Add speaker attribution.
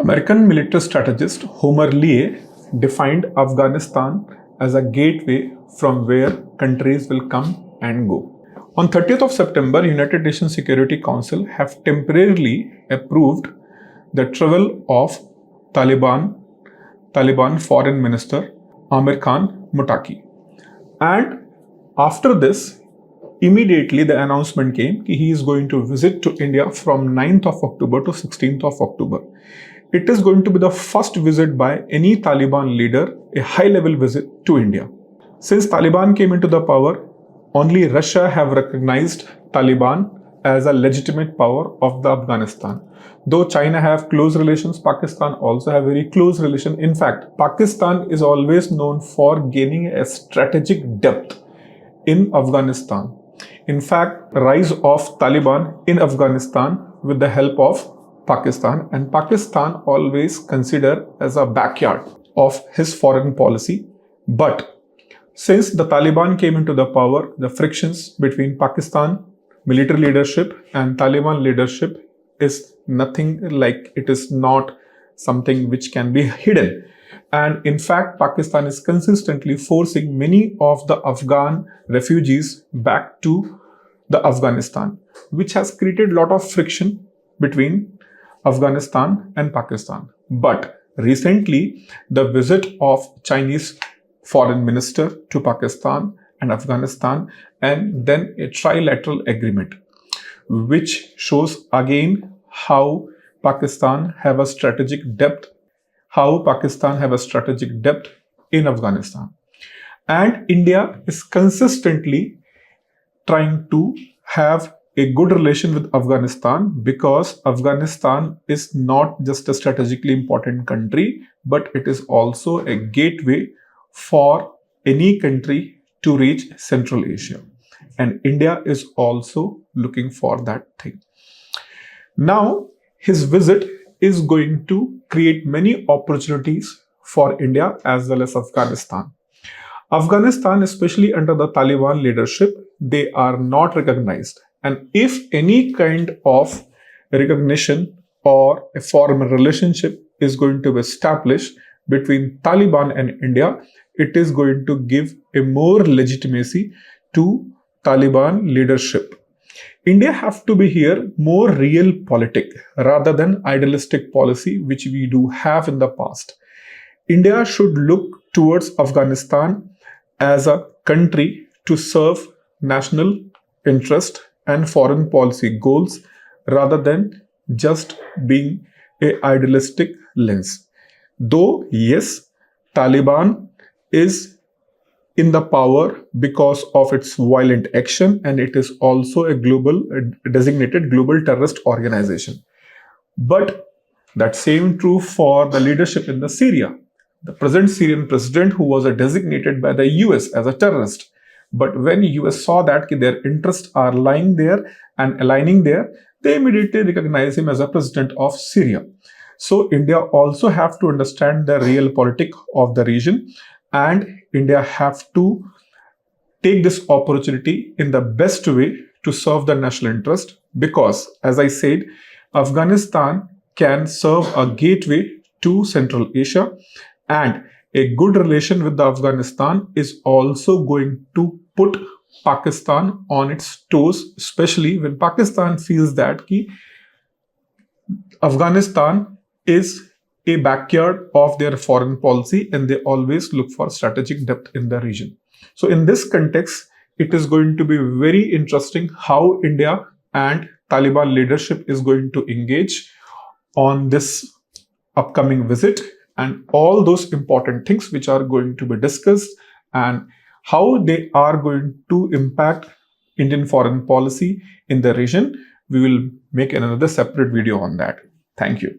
Speaker 1: American military strategist Homer Lee defined Afghanistan as a gateway from where countries will come and go. On 30th of September, United Nations Security Council have temporarily approved the travel of Taliban Foreign Minister Amir Khan Muttaqi. And after this, immediately the announcement came that he is going to visit to India from 9th of October to 16th of October. It is going to be the first visit by any Taliban leader, a high-level visit to India. Since Taliban came into the power, only Russia have recognized Taliban as a legitimate power of the Afghanistan. Though China have close relations, Pakistan also have very close relation. In fact, Pakistan is always known for gaining a strategic depth in Afghanistan. In fact, rise of Taliban in Afghanistan with the help of Pakistan, and Pakistan always considered as a backyard of his foreign policy. But since the Taliban came into the power, the frictions between Pakistan military leadership and Taliban leadership is nothing like, it is not something which can be hidden. And in fact, Pakistan is consistently forcing many of the Afghan refugees back to the Afghanistan, which has created a lot of friction between Afghanistan and Pakistan. But recently, the visit of Chinese foreign minister to Pakistan and Afghanistan, and then a trilateral agreement, which shows again how Pakistan have a strategic depth, in Afghanistan. And India is consistently trying to have a good relation with Afghanistan, because Afghanistan is not just a strategically important country, but it is also a gateway for any country to reach Central Asia. And India is also looking for that thing. Now, his visit is going to create many opportunities for India as well as Afghanistan. Afghanistan, especially under the Taliban leadership, they are not recognized. And if any kind of recognition or a formal relationship is going to be established between Taliban and India, it is going to give a more legitimacy to Taliban leadership. India have to be here more realpolitik rather than idealistic policy, which we do have in the past. India should look towards Afghanistan as a country to serve national interest and foreign policy goals rather than just being a idealistic lens. Though, yes, Taliban is in the power because of its violent action, and it is also a designated global terrorist organization. But that same true for the leadership in the Syria. The present Syrian president, who was designated by the US as a terrorist. But when US saw that their interests are lying there and aligning there, they immediately recognized him as a president of Syria. So India also have to understand the realpolitik of the region, and India have to take this opportunity in the best way to serve the national interest, because, as I said, Afghanistan can serve a gateway to Central Asia, and a good relation with Afghanistan is also going to put Pakistan on its toes, especially when Pakistan feels that Afghanistan is a backyard of their foreign policy, and they always look for strategic depth in the region. So in this context, it is going to be very interesting how India and Taliban leadership is going to engage on this upcoming visit, and all those important things which are going to be discussed and how they are going to impact Indian foreign policy in the region. We will make another separate video on that. Thank you.